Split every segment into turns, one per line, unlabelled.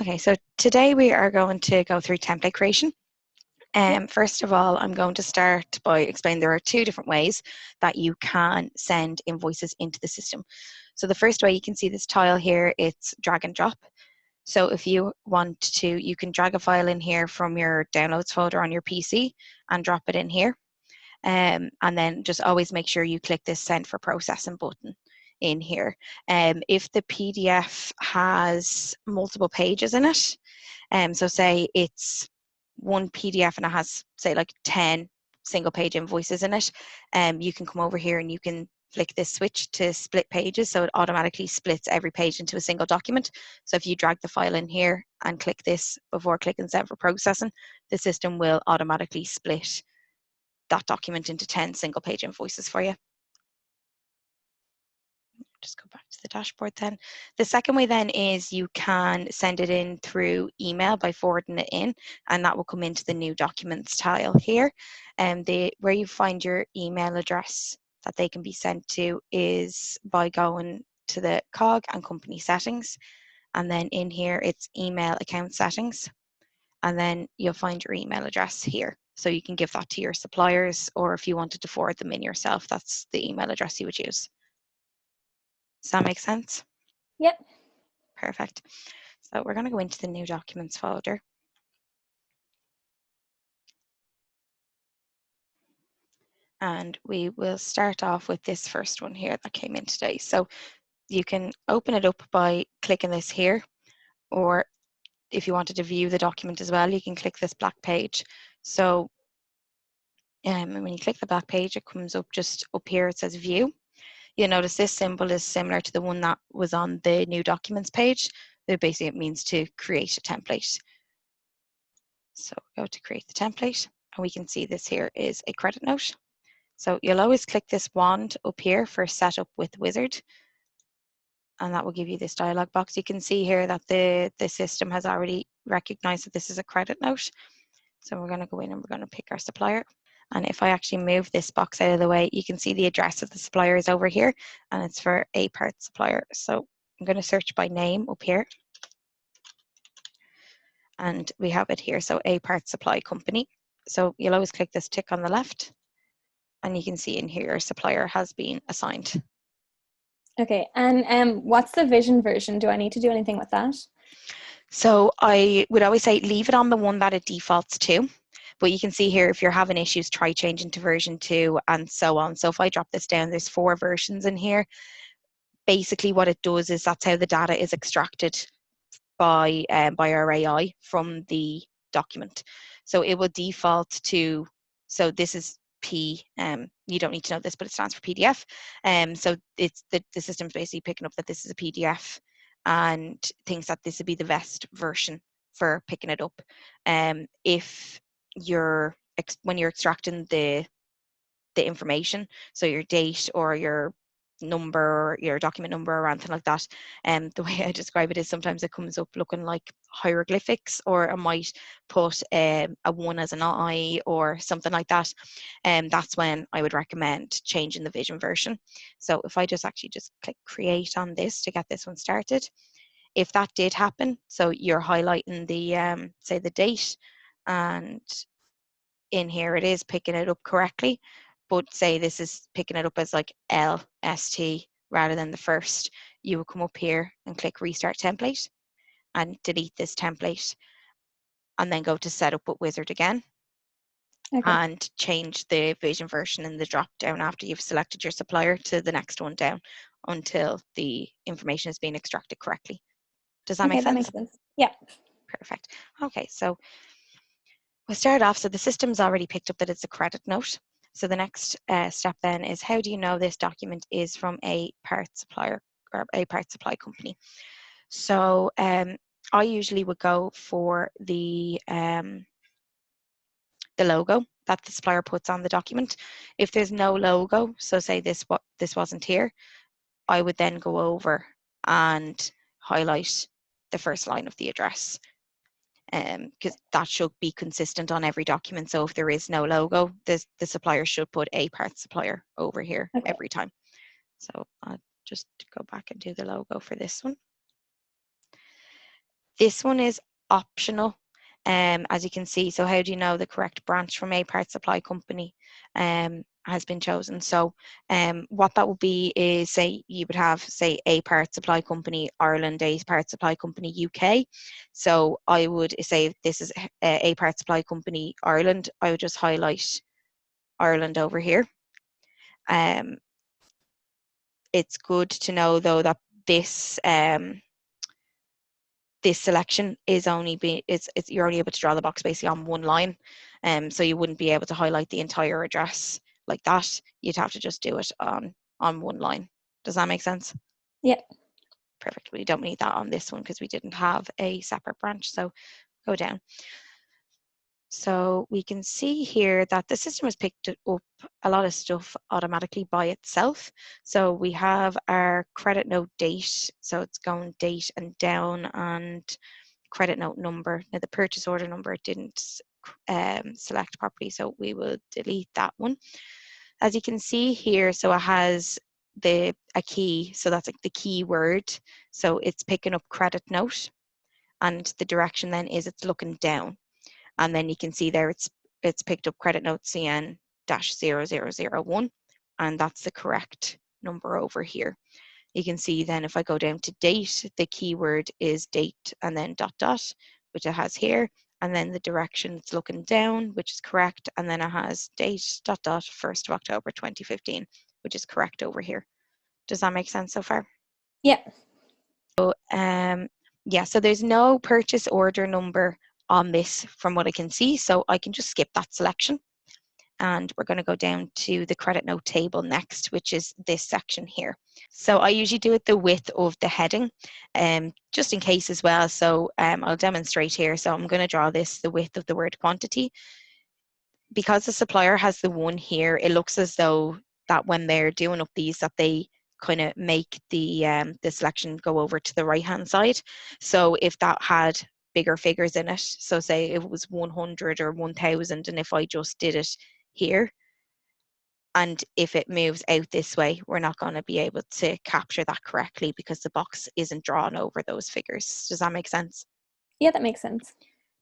Okay, so today we are going to go through template creation. First of all, I'm going to start by explaining there are two different ways that you can send invoices into the system. So the first way, you can see this tile here, it's drag and drop. So if you want to, you can drag a file in here from your downloads folder on your PC and drop it in here. And then just always make sure you click this send for processing button in here. If the PDF has multiple pages in it, so say it's one PDF and it has, say, like 10 single page invoices in it, you can come over here and you can flick this switch to split pages, so it automatically splits every page into a single document. So if you drag the file in here and click this before clicking send for processing, the system will automatically split that document into 10 single page invoices for you. Just go back to the dashboard then. The second way then is you can send it in through email by forwarding it in, and that will come into the new documents tile here. And where you find your email address that they can be sent to is by going to the COG and company settings, and then in here it's email account settings, and then you'll find your email address here. So you can give that to your suppliers, or if you wanted to forward them in yourself, that's the email address you would use. Does that make sense?
Yep.
Perfect. So we're going to go into the new documents folder. And we will start off with this first one here that came in today. So you can open it up by clicking this here, or if you wanted to view the document as well, you can click this black page. So when you click the black page, it comes up just up here, it says view. You'll notice this symbol is similar to the one that was on the new documents page. Basically, it means to create a template. So go to create the template, and we can see this here is a credit note. So you'll always click this wand up here for setup with wizard, and that will give you this dialog box. You can see here that the system has already recognized that this is a credit note. So we're going to go in and we're going to pick our supplier. And if I actually move this box out of the way, you can see the address of the supplier is over here, and it's for a part supplier. So I'm going to search by name up here. And we have it here, so a part supply company. So you'll always click this tick on the left, and you can see in here your supplier has been assigned.
Okay, and what's the vision version? Do I need to do anything with that?
So I would always say leave it on the one that it defaults to. But you can see here, if you're having issues, try changing to version 2 and so on. So if I drop this down, there's 4 versions in here. Basically what it does is that's how the data is extracted by our AI from the document. So it will default to, so this is P, you don't need to know this, but it stands for PDF. So it's the system's basically picking up that this is a PDF and thinks that this would be the best version for picking it up. If you're, when you're extracting the information, so your date or your number, your document number or anything like that, the way I describe it is sometimes it comes up looking like hieroglyphics, or it might put a 1 as an I or something like that, and that's when I would recommend changing the vision version. So if I just click create on this to get this one started, if that did happen, so you're highlighting the say the date, and in here it is picking it up correctly, but say this is picking it up as like LST rather than the first, you will come up here and click restart template and delete this template, and then go to setup with wizard again. Okay. And change the vision version in the drop down after you've selected your supplier to the next one down until the information is being extracted correctly. Does that make sense?
That makes sense. Yeah.
Perfect. Okay, so we'll start off. So the system's already picked up that it's a credit note. So the next step then is, how do you know this document is from a part supplier or a part supply company? So I usually would go for the logo that the supplier puts on the document. If there's no logo, so say this wasn't here, I would then go over and highlight the first line of the address, because that should be consistent on every document. So if there is no logo, the supplier should put a part supplier over here every time. So I'll just go back and do the logo for this one. This one is optional, as you can see. So how do you know the correct branch from A Parts Supply Company has been chosen? So what that would be is, say you would have, say, A Parts Supply Company Ireland, A Parts Supply Company UK. So I would say if this is A Parts Supply Company Ireland, I would just highlight Ireland over here. It's good to know though that this this selection is only you're only able to draw the box basically on one line, so you wouldn't be able to highlight the entire address like that. You'd have to just do it on one line. Does that make sense?
Yeah.
Perfect. We don't need that on this one because we didn't have a separate branch. So go down. So we can see here that the system has picked up a lot of stuff automatically by itself. So we have our credit note date. So it's going date and down, and credit note number. Now the purchase order number didn't select properly, so we will delete that one. As you can see here, so it has a key, so that's like the keyword. So it's picking up credit note, and the direction then is it's looking down. And then you can see there it's picked up credit note CN-0001, and that's the correct number over here. You can see then if I go down to date, the keyword is date and then ... which it has here, and then the direction it's looking down, which is correct, and then it has date ... 1st of October 2015, which is correct over here. Does that make sense so far?
Yeah.
So yeah, so there's no purchase order number on this from what I can see, so I can just skip that selection. And we're going to go down to the credit note table next, which is this section here. So I usually do it the width of the heading, just in case as well. So I'll demonstrate here. So I'm going to draw this the width of the word quantity. Because the supplier has the one here, it looks as though that when they're doing up these, that they kind of make the selection go over to the right hand side. So if that had bigger figures in it, so say it was 100 or 1000, and if I just did it here, and if it moves out this way, we're not going to be able to capture that correctly because the box isn't drawn over those figures. Does that make sense?
Yeah, that makes sense.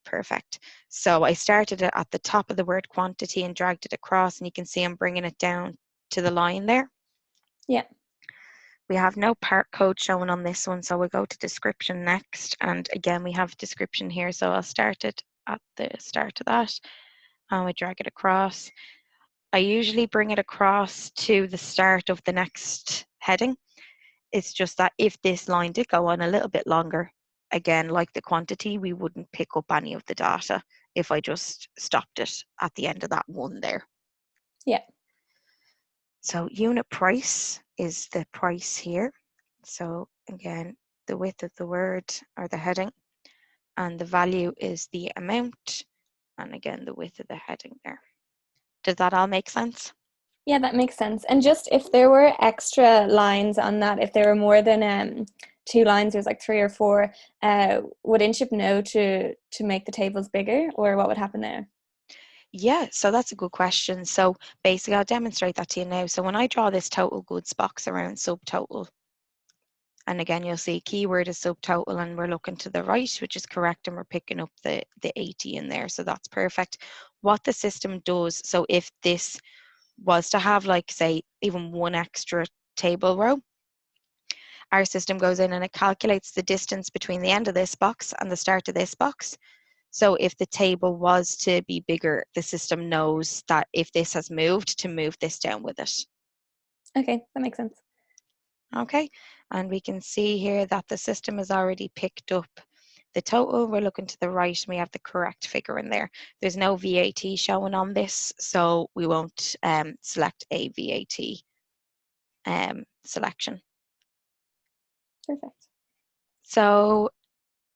Perfect. So I started it at the top of the word quantity and dragged it across, and you can see I'm bringing it down to the line there.
Yeah.
We have no part code showing on this one, so we'll go to description next. And again, we have description here, so I'll start it at the start of that, and we drag it across. I usually bring it across to the start of the next heading. It's just that if this line did go on a little bit longer, again, like the quantity, we wouldn't pick up any of the data if I just stopped it at the end of that one there.
Yeah.
So unit price is the price here. So again, the width of the word or the heading, and the value is the amount, and again, the width of the heading there. Does that all make sense?
Yeah, that makes sense. And just if there were extra lines on that, if there were more than 2 lines, there's like 3 or 4, would InShip know to make the tables bigger, or what would happen there?
Yeah, so that's a good question. So basically, I'll demonstrate that to you now. So when I draw this total goods box around subtotal, and again, you'll see keyword is subtotal, and we're looking to the right, which is correct, and we're picking up the 80 in there. So that's perfect. What the system does, so if this was to have, like, say, even one extra table row, our system goes in and it calculates the distance between the end of this box and the start of this box. So if the table was to be bigger, the system knows that if this has moved, to move this down with it.
Okay, that makes sense.
Okay, and we can see here that the system has already picked up the total. We're looking to the right and we have the correct figure in there. There's no VAT showing on this, so we won't select a VAT selection.
Perfect.
So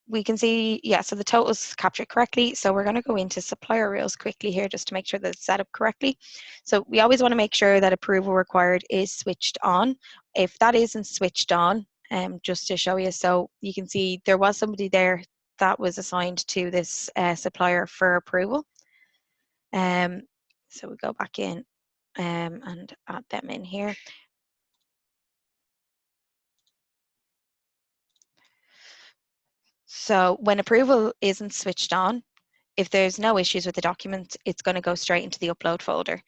we can see, yeah, so the total's captured correctly. So we're going to go into supplier rules quickly here just to make sure that it's set up correctly. So we always want to make sure that approval required is switched on. If that isn't switched on, just to show you, so you can see there was somebody there that was assigned to this supplier for approval. So we go back in and add them in here. So when approval isn't switched on, if there's no issues with the document, it's going to go straight into the upload folder.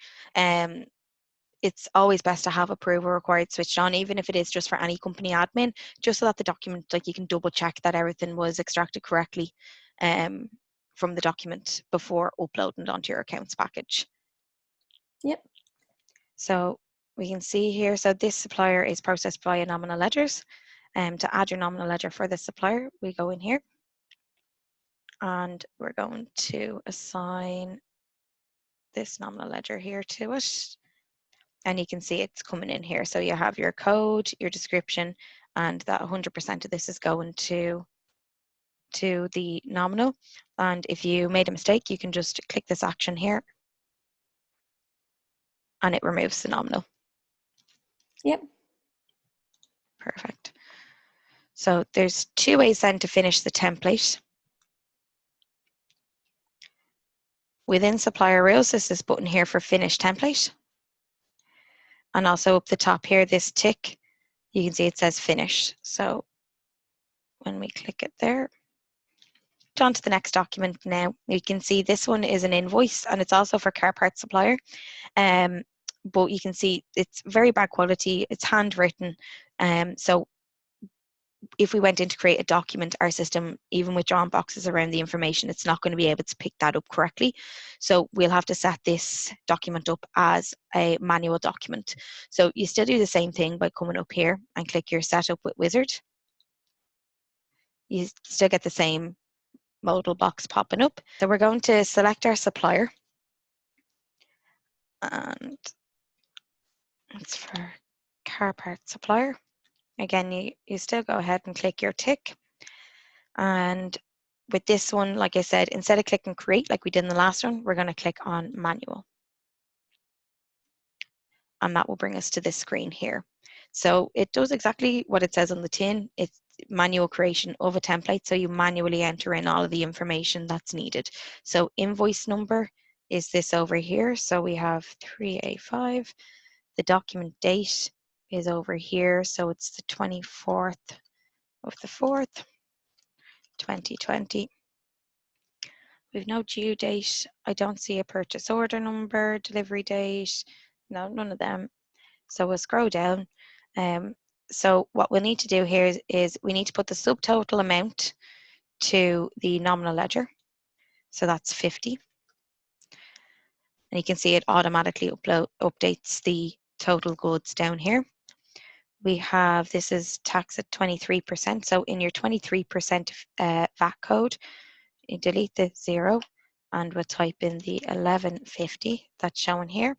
It's always best to have approval required switched on, even if it is just for any company admin, just so that the document, like, you can double check that everything was extracted correctly from the document before uploading it onto your accounts package.
Yep.
So we can see here, so this supplier is processed via nominal ledgers. To add your nominal ledger for this supplier, we go in here and we're going to assign this nominal ledger here to it. And you can see it's coming in here. So you have your code, your description, and that 100% of this is going to the nominal. And if you made a mistake, you can just click this action here and it removes the nominal.
Yep.
Perfect. So there's two ways then to finish the template. Within supplier rules, there's this button here for finish template. And also up the top here, this tick, you can see it says finish. So when we click it there, on to the next document now. You can see this one is an invoice and it's also for car parts supplier. But you can see it's very bad quality, it's handwritten. So if we went in to create a document, our system, even with drawing boxes around the information, it's not going to be able to pick that up correctly. So we'll have to set this document up as a manual document. So you still do the same thing by coming up here and click your setup with Wizard. You still get the same modal box popping up. So we're going to select our supplier. And it's for car parts supplier. Again, you still go ahead and click your tick. And with this one, like I said, instead of clicking create like we did in the last one, we're going to click on manual. And that will bring us to this screen here. So it does exactly what it says on the tin. It's manual creation of a template. So you manually enter in all of the information that's needed. So invoice number is this over here. So we have 3A5. The document date is over here. So it's the 24th of the 4th, 2020. We've no due date. I don't see a purchase order number, delivery date. No, none of them. So we'll scroll down. So what we'll need to do here is we need to put the subtotal amount to the nominal ledger. So that's 50. And you can see it automatically updates the total goods down here. We have, this is tax at 23%. So in your 23% VAT code, you delete the 0 and we'll type in the 1150 that's shown here.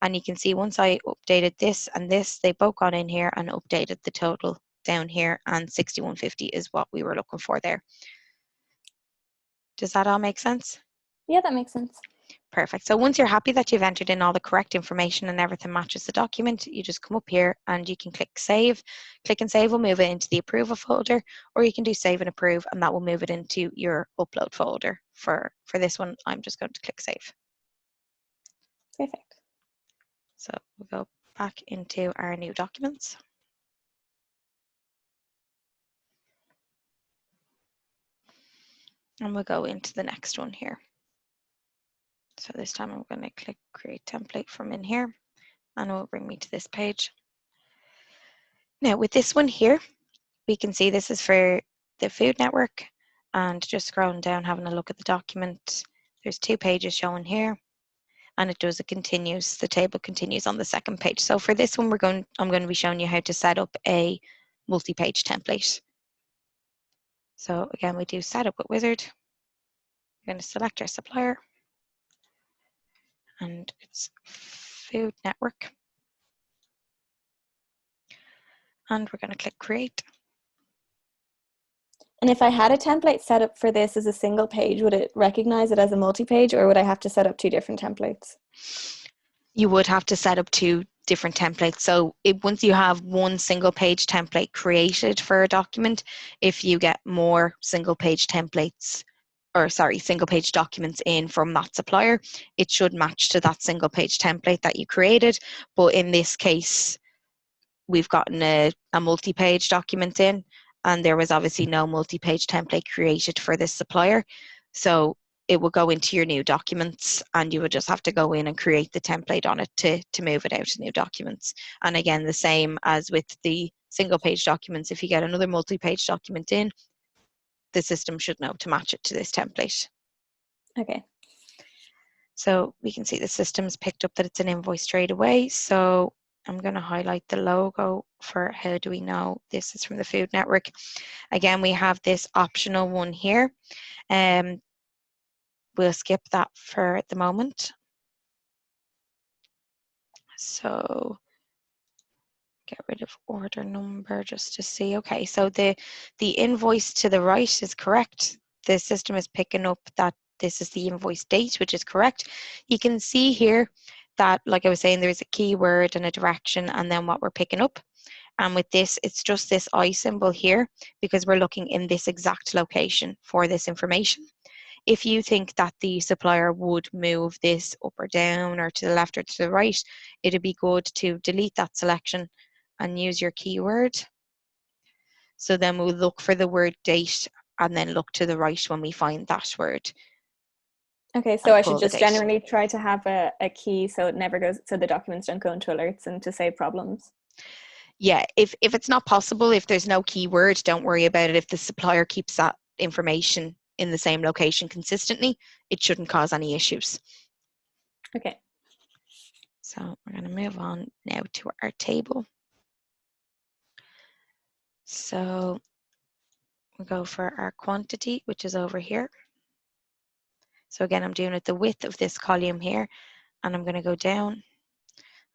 And you can see once I updated this and this, they both gone in here and updated the total down here, and 6150 is what we were looking for there. Does that all make sense?
Yeah, that makes sense.
Perfect. So once you're happy that you've entered in all the correct information and everything matches the document, you just come up here and you can click save. Click and save will move it into the approval folder, or you can do save and approve and that will move it into your upload folder. For this one, I'm just going to click save.
Perfect.
So we'll go back into our new documents. And we'll go into the next one here. So this time I'm going to click create template from in here and it will bring me to this page. Now with this one here, we can see this is for the Food Network, and just scrolling down, having a look at the document, there's 2 pages shown here and it continues, the table continues on the second page. So for this one, I'm going to be showing you how to set up a multi-page template. So again, we do setup with Wizard. We're going to select our supplier and it's Food Network. And we're going to click create.
And if I had a template set up for this as a single page, would it recognize it as a multi-page, or would I have to set up 2 different templates?
You would have to set up 2 different templates. So once you have one single page template created for a document, if you get more single page templates, or sorry, single page documents in from that supplier, it should match to that single page template that you created. But in this case, we've gotten a multi-page document in and there was obviously no multi-page template created for this supplier. So it will go into your new documents, and you would just have to go in and create the template on it to move it out to new documents. And again, the same as with the single page documents, if you get another multi-page document in, the system should know to match it to this template.
Okay.
So we can see the system's picked up that it's an invoice straight away. So I'm going to highlight the logo for how do we know this is from the Food Network. Again, we have this optional one here. We'll skip that for the moment. So get rid of order number just to see. Okay, so the invoice to the right is correct. The system is picking up that this is the invoice date, which is correct. You can see here that, like I was saying, there's a keyword and a direction and then what we're picking up. And with this, it's just this I symbol here because we're looking in this exact location for this information. If you think that the supplier would move this up or down or to the left or to the right, it'd be good to delete that selection and use your keyword. So then we'll look for the word date and then look to the right when we find that word.
Okay, so I should just generally try to have a key so it never goes, so the documents don't go into alerts and to save problems.
Yeah, if it's not possible, if there's no keyword, don't worry about it. If the supplier keeps that information in the same location consistently, it shouldn't cause any issues.
Okay.
So we're going to move on now to our table. So we'll go for our quantity, which is over here. So again, I'm doing it the width of this column here, and I'm going to go down.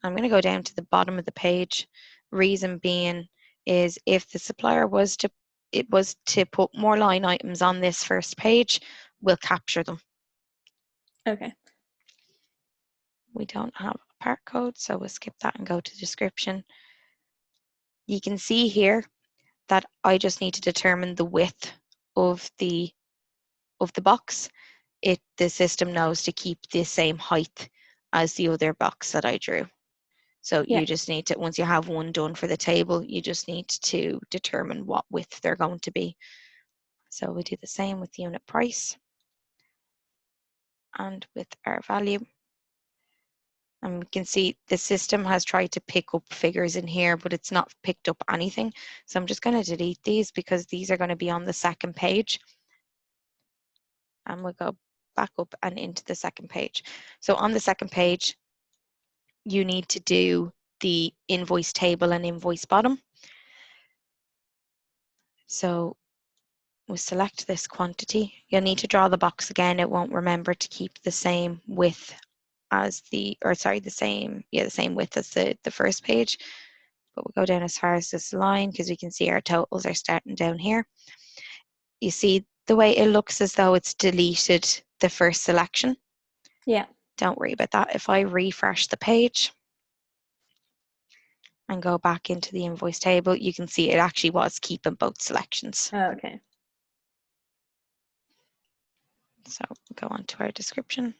I'm going to go down to the bottom of the page. Reason being is if the supplier was to put more line items on this first page, we'll capture them.
Okay.
We don't have a part code, so we'll skip that and go to description. You can see here that I just need to determine the width of the box. The system knows to keep the same height as the other box that I drew. So you just need to, once you have one done for the table, you just need to determine what width they're going to be. So we do the same with unit price and with our value. And we can see the system has tried to pick up figures in here, but it's not picked up anything. So I'm just going to delete these because these are going to be on the second page. And we'll go back up and into the second page. So on the second page, you need to do the invoice table and invoice bottom. So we'll select this quantity. You'll need to draw the box again. It won't remember to keep the same width as the same width as the first page. But we'll go down as far as this line because we can see our totals are starting down here. You see the way it looks as though it's deleted the first selection.
Yeah.
Don't worry about that. If I refresh the page and go back into the invoice table, you can see it actually was keeping both selections.
Oh, okay.
So we'll go on to our description.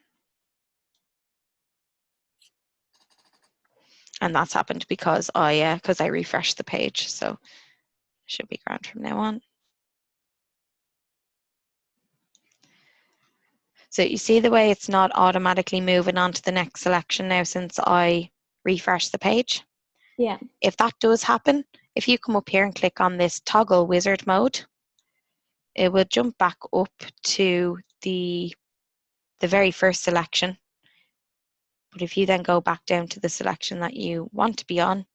And that's happened because I refreshed the page, so it should be grand from now on. So you see the way it's not automatically moving on to the next selection now since I refreshed the page?
Yeah.
If that does happen, if you come up here and click on this toggle wizard mode, it will jump back up to the very first selection. But if you then go back down to the selection that you want to be on,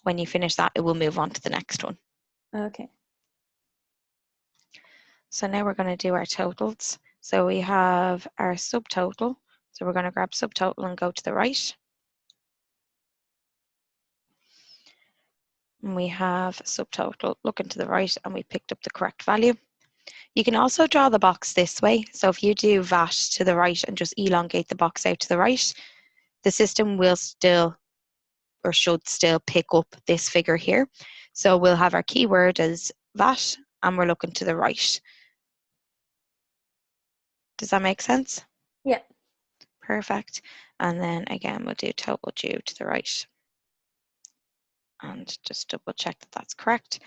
when you finish that, it will move on to the next one.
Okay.
So now we're going to do our totals. So we have our subtotal. So we're going to grab subtotal and go to the right. And we have subtotal, looking to the right, and we picked up the correct value. You can also draw the box this way. So if you do VAT to the right and just elongate the box out to the right, the system will still, or should still, pick up this figure here. So we'll have our keyword as VAT and we're looking to the right. Does that make sense?
Yeah.
Perfect. And then again, we'll do total due to the right. And just double check that that's correct.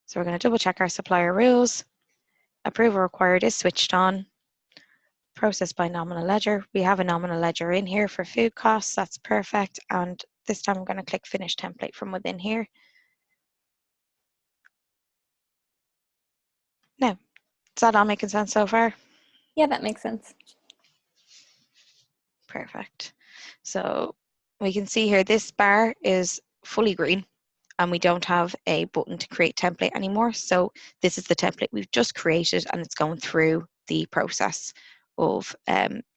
So we're going to double check our supplier rules. Approval required is switched on. Processed by nominal ledger. We have a nominal ledger in here for food costs. That's perfect. And this time I'm going to click Finish Template from within here. Now, is that all making sense so far?
Yeah, that makes sense.
Perfect. So we can see here this bar is fully green and we don't have a button to create template anymore. So this is the template we've just created and it's going through the process of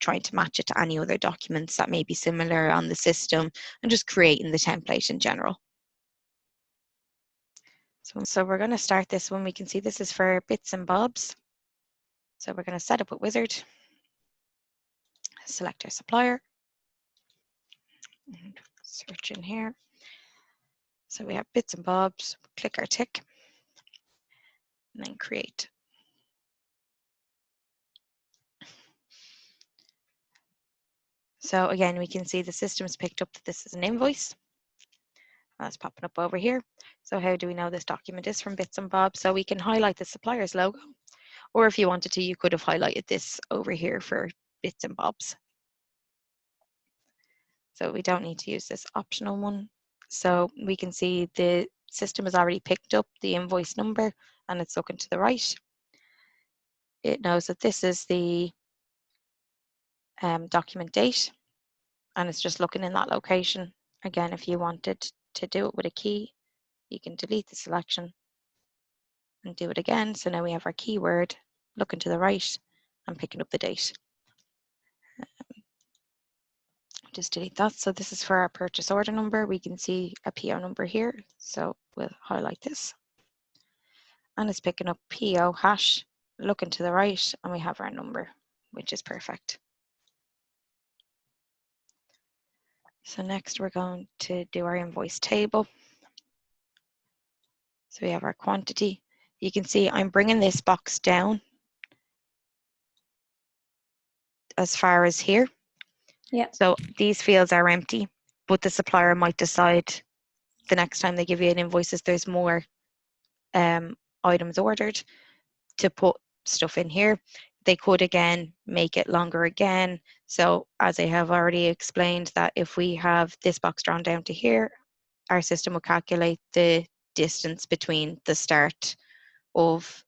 trying to match it to any other documents that may be similar on the system and just creating the template in general. So we're going to start this one. We can see this is for bits and bobs. So we're going to set up with Wizard, select our supplier, and search in here. So we have bits and bobs, click our tick, and then create. So again, we can see the system's picked up that this is an invoice. That's popping up over here. So how do we know this document is from Bits and Bobs? So we can highlight the supplier's logo, or if you wanted to, you could have highlighted this over here for Bits and Bobs. So we don't need to use this optional one. So we can see the system has already picked up the invoice number and it's looking to the right. It knows that this is the document date and it's just looking in that location. Again, if you wanted to do it with a key, you can delete the selection and do it again. So now we have our keyword looking to the right and picking up the date. Just delete that. So this is for our purchase order number. We can see a PO number here. So we'll highlight this. And it's picking up PO hash, looking to the right, and we have our number, which is perfect. So next we're going to do our invoice table. So we have our quantity. You can see I'm bringing this box down as far as here.
Yeah.
So these fields are empty, but the supplier might decide the next time they give you an invoice if there's more items ordered to put stuff in here. They could again make it longer again. So as I have already explained, that if we have this box drawn down to here, our system will calculate the distance between the start of,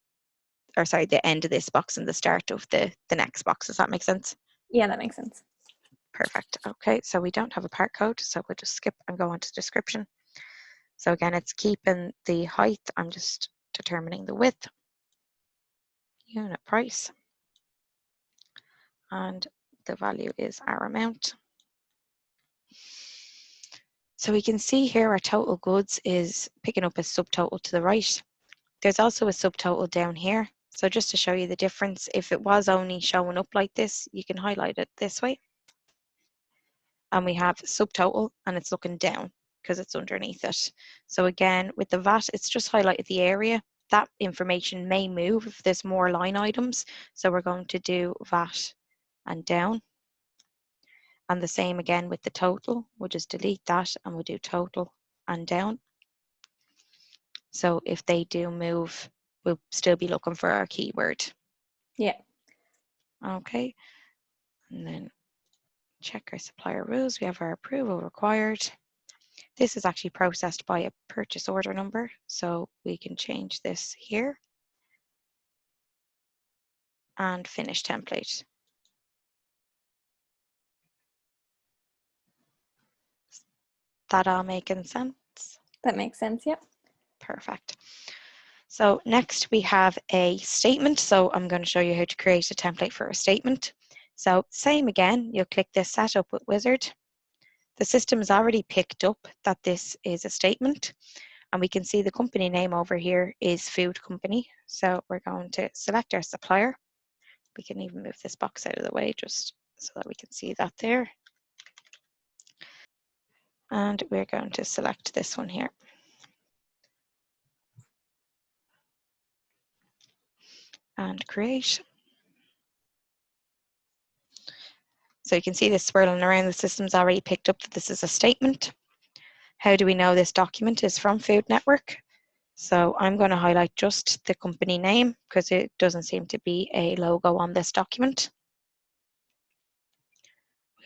or sorry, the end of this box and the start of the next box. Does that make sense?
Yeah, that makes sense.
Perfect. Okay, so we don't have a part code, so we'll just skip and go on to description. So again, it's keeping the height. I'm just determining the width, unit price, and the value is our amount. So we can see here our total goods is picking up a subtotal to the right. There's also a subtotal down here. So just to show you the difference, if it was only showing up like this, you can highlight it this way. And we have subtotal and it's looking down because it's underneath it. So again, with the VAT, it's just highlighted the area. That information may move if there's more line items. So we're going to do VAT and down. And the same again with the total. We'll just delete that and we'll do total and down. So if they do move, we'll still be looking for our keyword.
Yeah.
Okay. And then check our supplier rules. We have our approval required. This is actually processed by a purchase order number. So we can change this here and finish template. That all making sense?
That makes sense, yep.
Perfect. So next we have a statement. So I'm going to show you how to create a template for a statement. So same again, you'll click this Setup with Wizard. The system has already picked up that this is a statement and we can see the company name over here is Food Company. So we're going to select our supplier. We can even move this box out of the way just so that we can see that there. And we're going to select this one here. And create. So you can see this swirling around. The system's already picked up that this is a statement. How do we know this document is from Food Network? So I'm going to highlight just the company name because it doesn't seem to be a logo on this document.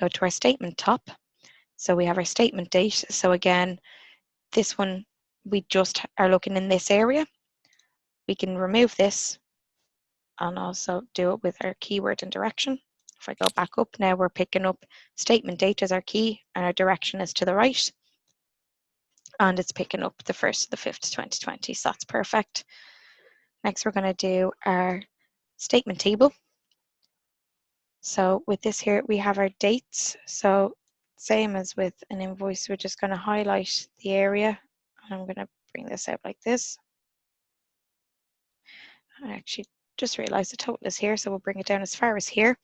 Go to our statement top. So we have our statement date. So again, this one, we just are looking in this area. We can remove this and also do it with our keyword and direction. If I go back up now, we're picking up statement date as our key and our direction is to the right. And it's picking up the 1st to the 5th, 2020. So that's perfect. Next, we're going to do our statement table. So with this here, we have our dates. So same as with an invoice, we're just going to highlight the area. And I'm going to bring this out like this. I actually just realized the total is here, so we'll bring it down as far as here.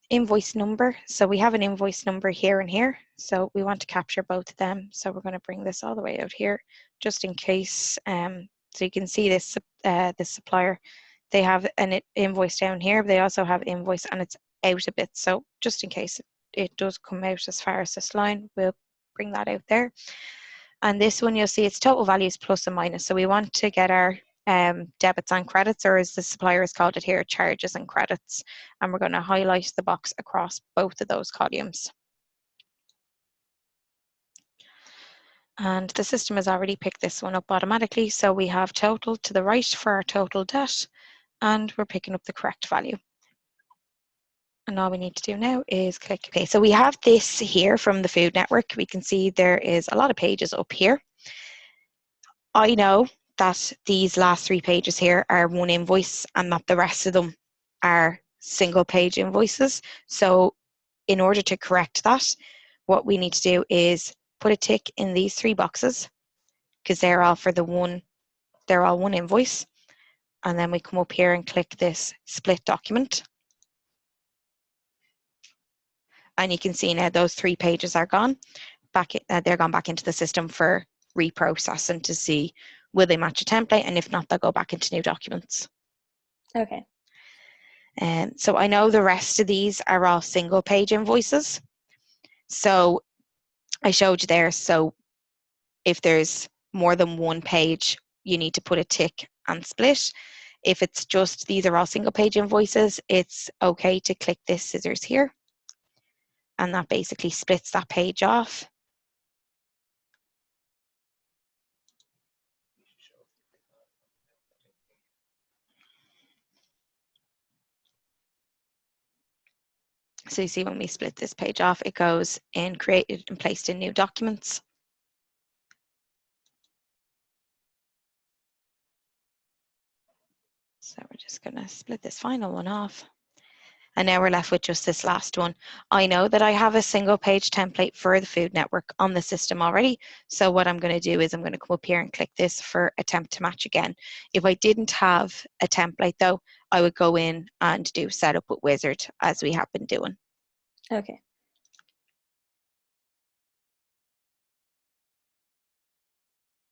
Invoice number. So we have an invoice number here and here. So we want to capture both of them. So we're going to bring this all the way out here, just in case. So you can see this supplier. They have an invoice down here. But they also have invoice and it's out a bit. So just in case it does come out as far as this line, we'll bring that out there. And this one, you'll see it's total values plus and minus. So we want to get our debits and credits, or as the supplier has called it here, charges and credits. And we're going to highlight the box across both of those columns. And the system has already picked this one up automatically. So we have total to the right for our total debt, and we're picking up the correct value. And all we need to do now is click OK. So we have this here from the Food Network. We can see there is a lot of pages up here. I know that these last 3 pages here are one invoice and that the rest of them are single page invoices. So in order to correct that, what we need to do is put a tick in these 3 boxes because they're all for they're all one invoice. And then we come up here and click this split document. And you can see now those 3 pages are gone. They're gone back into the system for reprocessing to see will they match a template, and if not, they'll go back into new documents.
Okay.
So I know the rest of these are all single page invoices. So I showed you there. So if there's more than 1 page, you need to put a tick and split. If it's just these are all single page invoices, it's okay to click this scissors here. And that basically splits that page off. So you see when we split this page off, it goes in created and placed in new documents. So we're just going to split this final one off. And now we're left with just this last one. I know that I have a single page template for the Food Network on the system already. So what I'm going to do is I'm going to come up here and click this for attempt to match again. If I didn't have a template though, I would go in and do setup with Wizard as we have been doing.
Okay.